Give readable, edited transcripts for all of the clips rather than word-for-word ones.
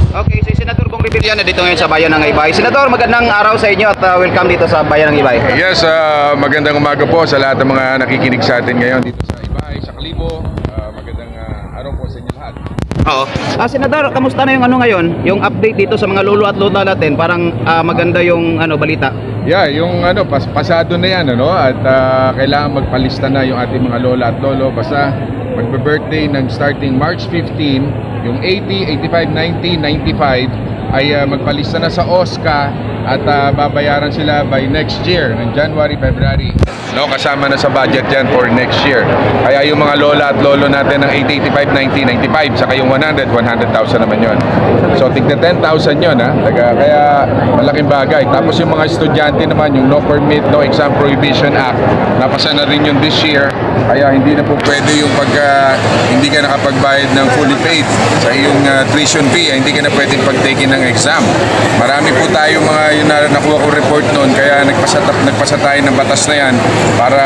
Okay, si Senator Bong Revilla na dito ngayon sa Bayan ng Ibay. Senator, magandang araw sa inyo at welcome dito sa Bayan ng Ibay. Yes, magandang umaga po sa lahat ng mga nakikinig sa atin ngayon dito sa Ibay, sa Kalibo. Magandang araw po sa inyo lahat. Oo. Senator, kamusta na yung ngayon? Yung update dito sa mga lolo at lola natin, parang maganda yung balita. Yeah, yung pasado na yan, at kailangan magpalista na yung ating mga lola at lolo. Basta magbe-birthday ng starting March 15, yung 80, 85, 90, 95 ay magpalista na sa OSCA at babayaran sila by next year, ng January, February. Kasama na sa budget yan for next year. Kaya yung mga lola at lolo natin ng 80, 85, 90, 95, saka yung 100, 100,000 naman yun. So tigna 10,000 yun, kaya malaking bagay. Tapos yung mga estudyante naman, yung No Permit, No Exam Prohibition Act, napasa na rin yun this year. Kaya hindi na po pwede yung hindi ka nakapagbayad ng fully paid sa iyong tuition fee, hindi ka na pwedeng pag-take ng exam. Marami po tayo yung nakuha ko report noon, kaya nagpasa tayo ng batas na yan para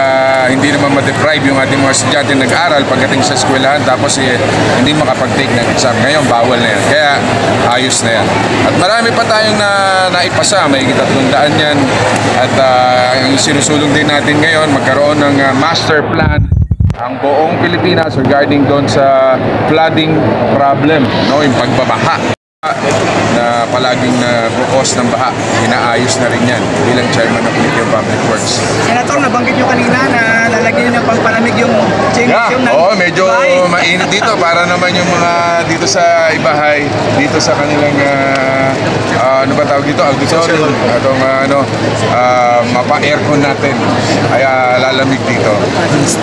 hindi naman ma-deprive yung ating mga estudyante nag-aral pagdating sa eskwelahan tapos hindi makapag-take ng exam. Ngayon bawal na yan, kaya ayos na yan. At marami pa tayong naipasa, may 300 yan. At ang sinusulong din natin ngayon, magkaroon ng master plan ang buong Pilipinas regarding doon sa flooding problem, yung pagbabaha na palaging na-cause ng baha. Inaayos na rin yan bilang chairman ng Committee on Public Works. Senator, nabanggit nyo kanina na lalagyan nyo ng pangpalamig yung gymnasium ng medyo mainit dito para naman yung mga dito sa Ibahay, dito sa kanilang ano ba tawag dito? Auditorium. Atong mapa-aircon natin. Kaya lalamig dito.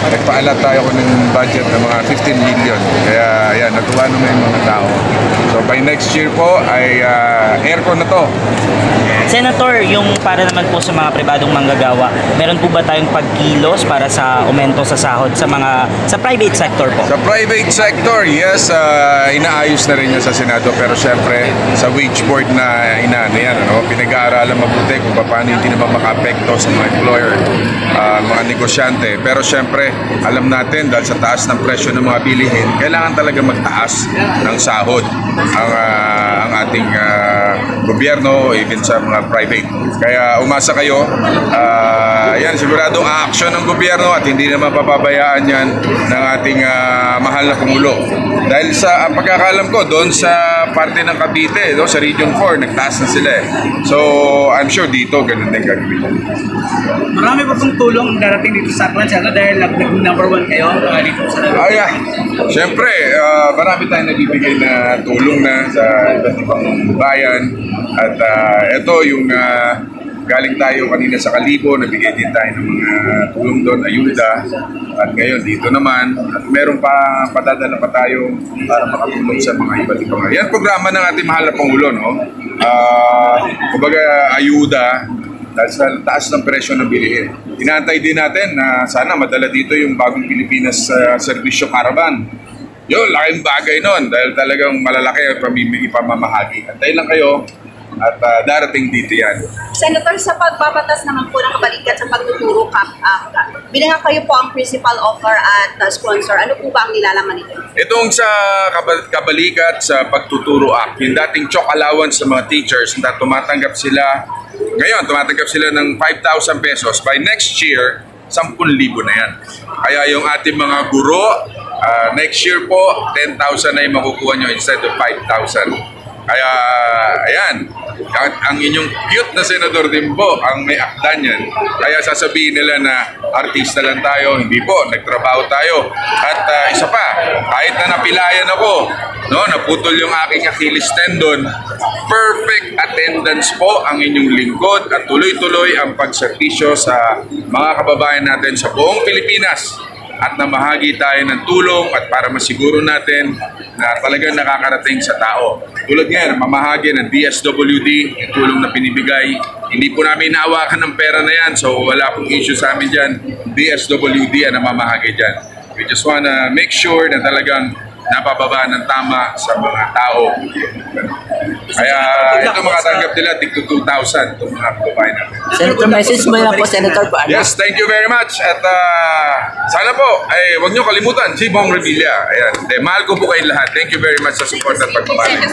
Nagpaalat tayo ko ng budget ng mga 15 million. Kaya yan, natuwa naman yung mga tao. So by next year po ay aircon na to. Senator, yung para naman po sa mga pribadong manggagawa, meron po ba tayong pagkilos para sa aumento sa sahod sa private sector po? Sa private sector, yes, inaayos na rin yun sa Senado, pero syempre sa wage board na yan, pinag-aaralan mabuti kung paano hindi naman maka-apekto sa mga employer, mga negosyante. Pero syempre, alam natin dahil sa taas ng presyo ng mga bilihin, kailangan talaga magtaas ng sahod ang ating gobyerno, even sa mga private. Kaya umasa kayo, yan, siguradong action ng gobyerno at hindi naman papabayaan yan ng ating mahal na Pangulo. Dahil sa pagkakalam ko, doon sa parte ng Cavite, sa Region 4, nagtaas na sila So, I'm sure dito, ganun din gagawin. Marami pa pong tulong darating dito sa Aklan, dahil number 1 kayo dito sa yeah. Siyempre, marami tayong nagbibigay na tulong na sa iba't ibang bayan. At ito yung galing tayo kanina sa Kalibo, nabigay din tayo ng mga tulong doon, ayuda. At ngayon dito naman, at meron pa padadala pa tayo para makatulong sa mga iba't ibang. Yan programa ng ating mahal na Pangulo, kumbaga ayuda dahil sa taas ng presyo ng bilihin. Inaantay din natin na sana madala dito yung bagong Pilipinas Servisyo Caravan. Yun, laking bagay nun dahil talagang malalaki ang ipamamahagi. Antay lang kayo at darating dito yan. Senator, sa pagbabatas naman po ng kabalikat sa pagtuturo bilang kayo po ang principal author at sponsor, ano po ba ang nilalaman nito? Itong sa kabalikat sa pagtuturo act, yung dating chalk allowance sa mga teachers na tumatanggap sila ng 5,000 pesos. By next year, 10,000 na yan. Kaya yung ating mga guro, next year po, 10,000 na yung makukuha nyo instead of 5,000. Kaya, ayan, ang inyong cute na Senador din po ang may akda niyan. Kaya sasabihin nila na artista lang tayo, hindi po, nagtrabaho tayo. At isa pa, kahit na napilayan ako, naputol yung aking Achilles tendon, perfect attendance po ang inyong lingkod at tuloy-tuloy ang pagserbisyo sa mga kababayan natin sa buong Pilipinas. At namahagi tayo ng tulong at para masiguro natin na talagang nakakarating sa tao. Tulad ngayon, mamahagi ng DSWD, yung tulong na pinibigay. Hindi po namin naawakan ng pera na yan, so wala pong issue sa amin dyan. DSWD ang namamahagi dyan. We just wanna make sure na talagang napababa ng tama sa mga tao. Kaya ito makatanggap nila tig 2,000 itong mga kababayan natin. Senator, message mo na po, Senator, paano? Yes, thank you very much. At sana po, huwag niyo kalimutan, si Bong Revilla. Ayan, mahal ko po kayong lahat. Thank you very much sa support at pagmamahal.